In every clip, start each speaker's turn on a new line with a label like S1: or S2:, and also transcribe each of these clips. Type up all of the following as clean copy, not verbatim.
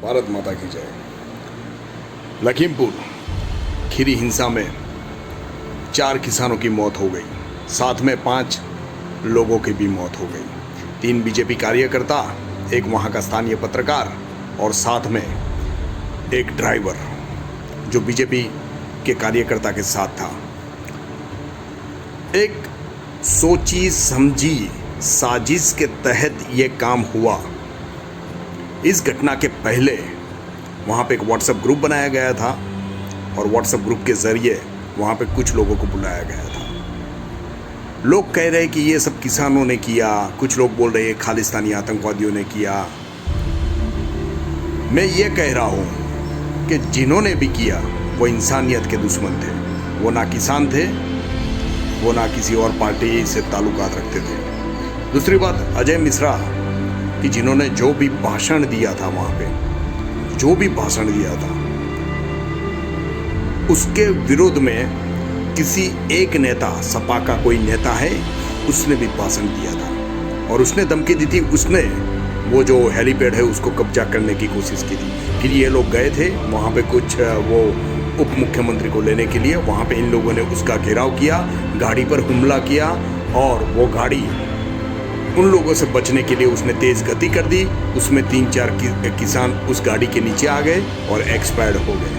S1: भारत माता की जय। लखीमपुर खीरी हिंसा में 4 किसानों की मौत हो गई, साथ में 5 लोगों की भी मौत हो गई। 3 बीजेपी कार्यकर्ता, एक वहाँ का स्थानीय पत्रकार और साथ में एक ड्राइवर जो बीजेपी के कार्यकर्ता के साथ था। एक सोची समझी साजिश के तहत ये काम हुआ। इस घटना के पहले वहाँ पे एक व्हाट्सएप ग्रुप बनाया गया था और व्हाट्सएप ग्रुप के ज़रिए वहाँ पे कुछ लोगों को बुलाया गया था। लोग कह रहे हैं कि ये सब किसानों ने किया, कुछ लोग बोल रहे हैं खालिस्तानी आतंकवादियों ने किया। मैं ये कह रहा हूँ कि जिन्होंने भी किया वो इंसानियत के दुश्मन थे। वो ना किसान थे, वो ना किसी और पार्टी से ताल्लुकात रखते थे। दूसरी बात, अजय मिश्रा कि जिन्होंने जो भी भाषण दिया था वहाँ पे, जो भी भाषण दिया था उसके विरोध में किसी एक नेता, सपा का कोई नेता है, उसने भी भाषण दिया था और उसने धमकी दी थी। उसने वो जो हेलीपैड है उसको कब्जा करने की कोशिश की थी। फिर ये लोग गए थे वहाँ पे कुछ वो उप मुख्यमंत्री को लेने के लिए। वहाँ पे इन लोगों ने उसका घेराव किया, गाड़ी पर हमला किया और वो गाड़ी उन लोगों से बचने के लिए उसने तेज़ गति कर दी। उसमें 3-4 किसान उस गाड़ी के नीचे आ गए और एक्सपायर्ड हो गए।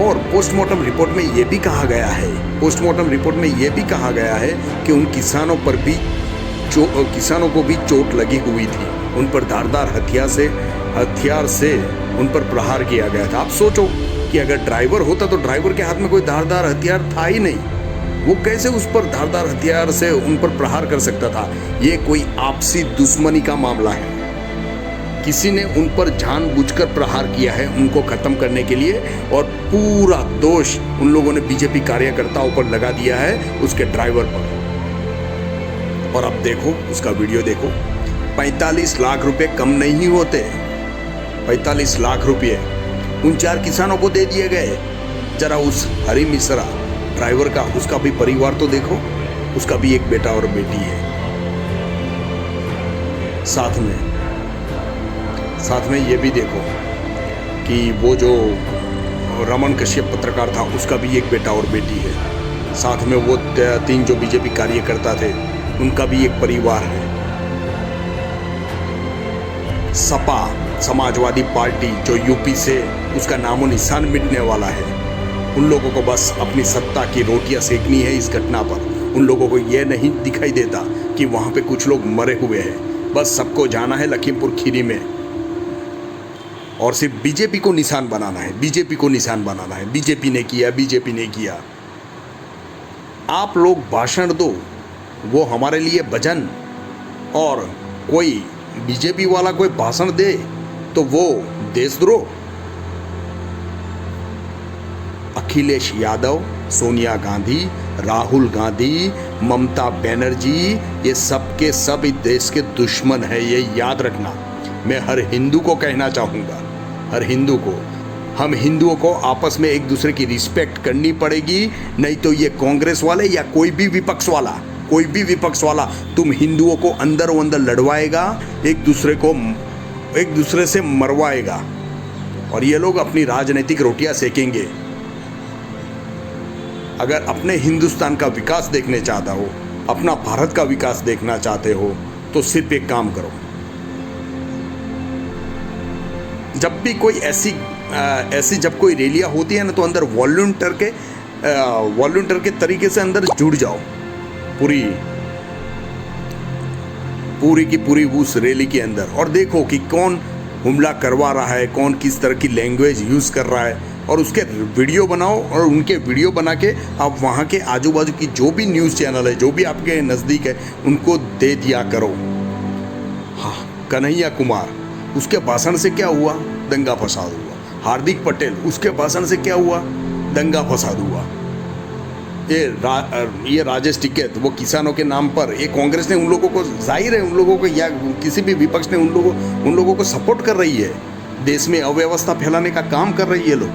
S1: और पोस्टमार्टम रिपोर्ट में ये भी कहा गया है, कि उन किसानों पर भी किसानों को भी चोट लगी हुई थी। उन पर धारदार हथियार से उन पर प्रहार किया गया था। आप सोचो कि अगर ड्राइवर होता तो ड्राइवर के हाथ में कोई धारदार हथियार था ही नहीं, वो कैसे उस पर धारदार हथियार से उन पर प्रहार कर सकता था। ये कोई आपसी दुश्मनी का मामला है। किसी ने उन पर जानबूझकर प्रहार किया है उनको खत्म करने के लिए, और पूरा दोष उन लोगों ने बीजेपी कार्यकर्ताओं पर लगा दिया है, उसके ड्राइवर पर। और अब देखो उसका वीडियो देखो। 45 लाख रुपए कम नहीं होते। 45 लाख रुपए उन 4 किसानों को दे दिए गए। जरा उस हरी मिश्रा ड्राइवर का, उसका भी परिवार तो देखो, उसका भी एक बेटा और बेटी है। साथ में ये भी देखो कि वो जो रमन कश्यप पत्रकार था, उसका भी एक बेटा और बेटी है। साथ में वो 3 जो बीजेपी कार्यकर्ता थे, उनका भी एक परिवार है। सपा समाजवादी पार्टी जो यूपी से उसका नामो निशान मिटने वाला है, उन लोगों को बस अपनी सत्ता की रोटियां सेकनी है। इस घटना पर उन लोगों को यह नहीं दिखाई देता कि वहाँ पे कुछ लोग मरे हुए हैं। बस सबको जाना है लखीमपुर खीरी में और सिर्फ बीजेपी को निशान बनाना है, बीजेपी ने किया। आप लोग भाषण दो, वो हमारे लिए भजन, और कोई बीजेपी वाला कोई भाषण दे तो वो देशद्रोह। अखिलेश यादव, सोनिया गांधी, राहुल गांधी, ममता बनर्जी, ये सब के सब इस देश के दुश्मन है, ये याद रखना। मैं हर हिंदू को कहना चाहूँगा, हर हिंदू को, हम हिंदुओं को आपस में एक दूसरे की रिस्पेक्ट करनी पड़ेगी। नहीं तो ये कांग्रेस वाले या कोई भी विपक्ष वाला तुम हिंदुओं को अंदर लड़वाएगा, एक दूसरे से मरवाएगा और ये लोग अपनी राजनीतिक रोटियां सेकेंगे। अगर अपने हिंदुस्तान का विकास देखने चाहता हो, अपना भारत का विकास देखना चाहते हो, तो सिर्फ एक काम करो। जब भी कोई ऐसी जब कोई रैलियां होती है ना, तो अंदर वॉलंटियर के तरीके से अंदर जुड़ जाओ, पूरी की पूरी उस रैली के अंदर, और देखो कि कौन हमला करवा रहा है, कौन किस तरह की लैंग्वेज यूज़ कर रहा है, और उसके वीडियो बनाओ और उनके वीडियो बना के आप वहाँ के आजू बाजू की जो भी न्यूज़ चैनल है, जो भी आपके नज़दीक है, उनको दे दिया करो। हाँ, कन्हैया कुमार, उसके भाषण से क्या हुआ? दंगा फसाद हुआ। हार्दिक पटेल, उसके भाषण से क्या हुआ? दंगा फसाद हुआ। ये राजेश टिकैत, वो किसानों के नाम पर, ये कांग्रेस ने उन लोगों को, जाहिर है उन लोगों को, या किसी भी विपक्ष ने उन लोगों को सपोर्ट कर रही है। देश में अव्यवस्था फैलाने का काम कर रही है लोग।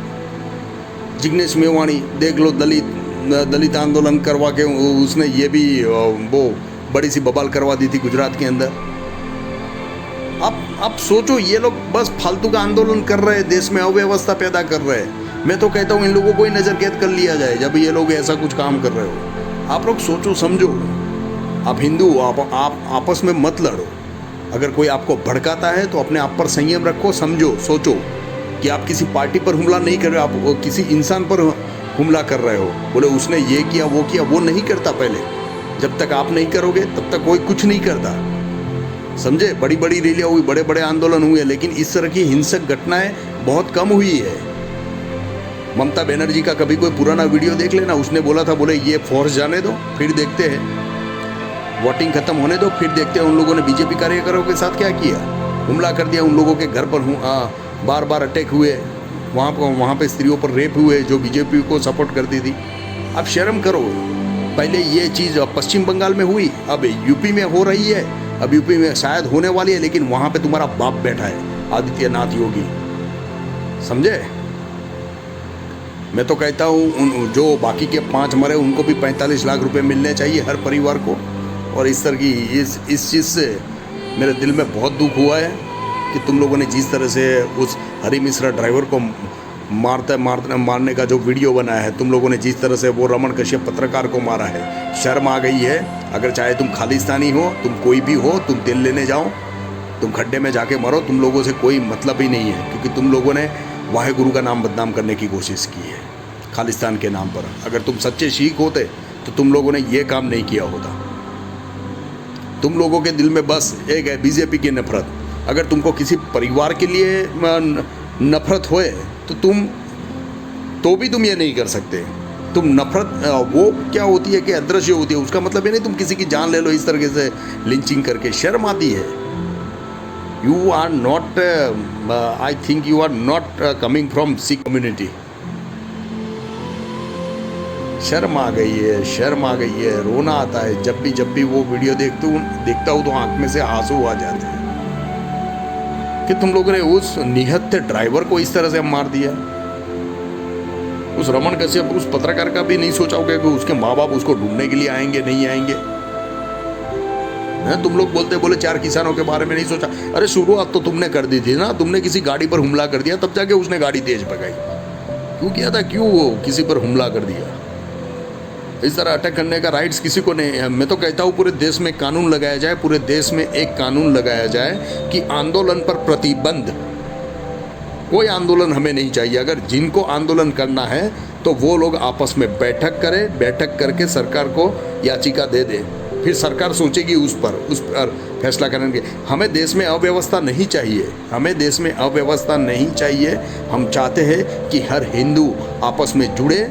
S1: जिग्नेश मेवाणी देख लो, दलित आंदोलन करवा के उसने ये भी वो बड़ी सी बवाल करवा दी थी गुजरात के अंदर। अब आप सोचो, ये लोग बस फालतू का आंदोलन कर रहे हैं, देश में अव्यवस्था पैदा कर रहे हैं। मैं तो कहता हूँ इन लोगों को ही नज़र कैद कर लिया जाए जब ये लोग ऐसा कुछ काम कर रहे हो। आप लोग सोचो समझो, आप हिंदू आप आपस में मत लड़ो। अगर कोई आपको भड़काता है तो अपने आप पर संयम रखो, समझो, सोचो कि आप किसी पार्टी पर हमला नहीं कर रहे हो, आप किसी इंसान पर हमला कर रहे हो। बोले उसने ये किया, वो नहीं करता। पहले जब तक आप नहीं करोगे तब तक कोई कुछ नहीं करता, समझे। बड़ी बड़ी रैलियाँ हुई, बड़े बड़े आंदोलन हुए, लेकिन इस तरह की हिंसक घटनाएं बहुत कम हुई है। ममता बनर्जी का कभी कोई पुराना वीडियो देख लेना, उसने बोला था, बोले ये फोर्स जाने दो फिर देखते हैं, वोटिंग खत्म होने दो फिर देखते हैं। उन लोगों ने बीजेपी कार्यकर्ताओं के साथ क्या किया, हमला कर दिया, उन लोगों के घर पर बार बार अटैक हुए, वहाँ पे स्त्रियों पर रेप हुए जो बीजेपी को सपोर्ट करती थी। अब शर्म करो। पहले ये चीज़ पश्चिम बंगाल में हुई, अब यूपी में हो रही है, अब यूपी में शायद होने वाली है, लेकिन वहाँ पे तुम्हारा बाप बैठा है, आदित्यनाथ योगी, समझे। मैं तो कहता हूँ जो बाकी के 5 मरे उनको भी 45 लाख रुपए मिलने चाहिए हर परिवार को। और इस तरह की इस चीज़ से मेरे दिल में बहुत दुख हुआ है कि तुम लोगों ने जिस तरह से उस हरी मिश्रा ड्राइवर को मारने का जो वीडियो बनाया है, तुम लोगों ने जिस तरह से वो रमन कश्यप पत्रकार को मारा है, शर्म आ गई है। अगर चाहे तुम खालिस्तानी हो, तुम कोई भी हो, तुम तेल लेने जाओ, तुम खड्डे में जाके मरो, तुम लोगों से कोई मतलब ही नहीं है, क्योंकि तुम लोगों ने वाहेगुरु का नाम बदनाम करने की कोशिश की है खालिस्तान के नाम पर। अगर तुम सच्चे सिख होते तो तुम लोगों ने ये काम नहीं किया होता। तुम लोगों के दिल में बस एक है बीजेपी की नफरत। अगर तुमको किसी परिवार के लिए नफरत होए तो भी तुम ये नहीं कर सकते। तुम नफरत वो क्या होती है कि अदृश्य होती है, उसका मतलब ये नहीं तुम किसी की जान ले लो इस तरीके से लिंचिंग करके। शर्म आती है। You are not, I think you are not coming from Sikh community. शर्म आ गई है, शर्म आ गई है। रोना आता है जब भी वो वीडियो देखता हूँ तो आंख में से आंसू आ जाते हैं कि तुम लोगों ने उस निहत्थे ड्राइवर को इस तरह से मार दिया। उस रमन कश्यप, उस पत्रकार का भी नहीं सोचा होगा कि उसके माँ बाप उसको ढूंढने के लिए आएंगे, नहीं आएंगे। तुम लोग बोले 4 किसानों के बारे में नहीं सोचा। अरे शुरुआत तो तुमने कर दी थी ना, तुमने किसी गाड़ी पर हमला कर दिया, तब जाके उसने गाड़ी तेज भगाई। क्यों किया था, क्यों किसी पर हमला कर दिया? इस तरह अटैक करने का राइट्स किसी को नहीं है। मैं तो कहता हूँ पूरे देश में कानून लगाया जाए, पूरे देश में एक कानून लगाया जाए कि आंदोलन पर प्रतिबंध। कोई आंदोलन हमें नहीं चाहिए। अगर जिनको आंदोलन करना है तो वो लोग आपस में बैठक करें, बैठक करके सरकार को याचिका दे दे, फिर सरकार सोचेगी उस पर फैसला करेंगे। हमें देश में अव्यवस्था नहीं चाहिए, हमें देश में अव्यवस्था नहीं चाहिए। हम चाहते हैं कि हर हिंदू आपस में जुड़े।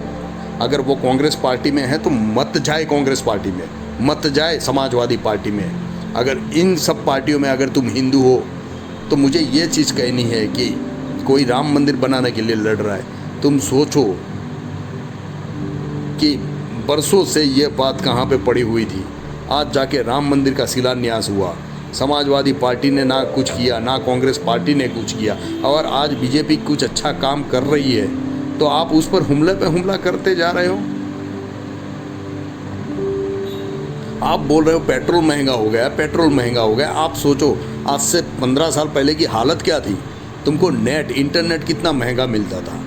S1: अगर वो कांग्रेस पार्टी में है तो मत जाए कांग्रेस पार्टी में, मत जाए समाजवादी पार्टी में। अगर इन सब पार्टियों में अगर तुम हिंदू हो तो मुझे ये चीज़ कहनी है कि कोई राम मंदिर बनाने के लिए लड़ रहा है, तुम सोचो कि बरसों से ये बात कहाँ पे पड़ी हुई थी, आज जाके राम मंदिर का शिलान्यास हुआ। समाजवादी पार्टी ने ना कुछ किया, ना कांग्रेस पार्टी ने कुछ किया, और आज बीजेपी कुछ अच्छा काम कर रही है तो आप उस पर हमले पे हमला करते जा रहे हो। आप बोल रहे हो पेट्रोल महंगा हो गया, पेट्रोल महंगा हो गया। आप सोचो आज से 15 साल पहले की हालत क्या थी। तुमको इंटरनेट कितना महंगा मिलता था।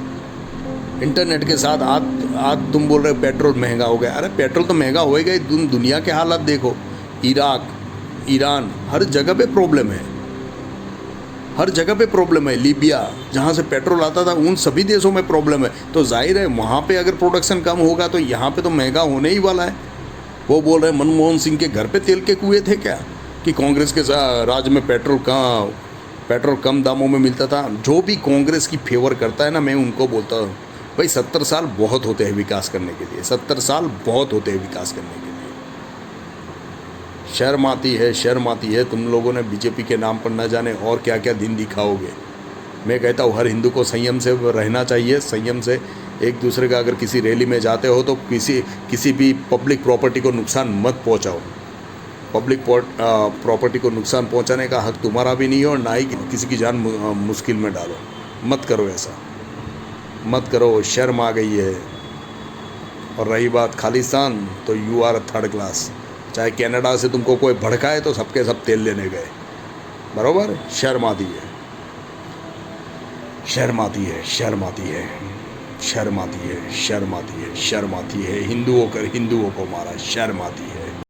S1: इंटरनेट के साथ आज तुम बोल रहे हो पेट्रोल महंगा हो गया। अरे पेट्रोल तो महंगा होएगा ही। तुम दुनिया के हालात देखो, इराक, ईरान, हर जगह पे प्रॉब्लम है, हर जगह पे प्रॉब्लम है। लीबिया जहाँ से पेट्रोल आता था उन सभी देशों में प्रॉब्लम है। तो जाहिर है वहाँ पे अगर प्रोडक्शन कम होगा तो यहाँ पे तो महंगा होने ही वाला है। वो बोल रहे हैं मनमोहन सिंह के घर पे तेल के कुएं थे क्या कि कांग्रेस के राज में पेट्रोल कम दामों में मिलता था। जो भी कांग्रेस की फेवर करता है ना, मैं उनको बोलता हूँ भाई 70 साल बहुत होते हैं विकास करने के लिए, 70 साल बहुत होते हैं विकास करने के लिए। शर्म आती है, शर्म आती है। तुम लोगों ने बीजेपी के नाम पर न जाने और क्या क्या दिन दिखाओगे। मैं कहता हूँ हर हिंदू को संयम से रहना चाहिए, संयम से एक दूसरे का, अगर किसी रैली में जाते हो तो किसी भी पब्लिक प्रॉपर्टी को नुकसान मत पहुँचाओ। पब्लिक प्रॉपर्टी को नुकसान पहुँचाने का हक तुम्हारा भी नहीं हो, और ना ही किसी की जान मुश्किल में डालो। मत करो, ऐसा मत करो। शर्म आ गई है। और रही बात खालिस्तान, तो यू आर 3rd क्लास। चाहे कनाडा से तुमको कोई भड़काए तो सबके सब तेल लेने गए। बरोबर, शर्म आती है, शर्म आती है, शर्म आती है, शर्म आती है, शर्म आती है, शर्म आती है। हिंदू होकर हिंदुओं को मारा, शर्म आती है।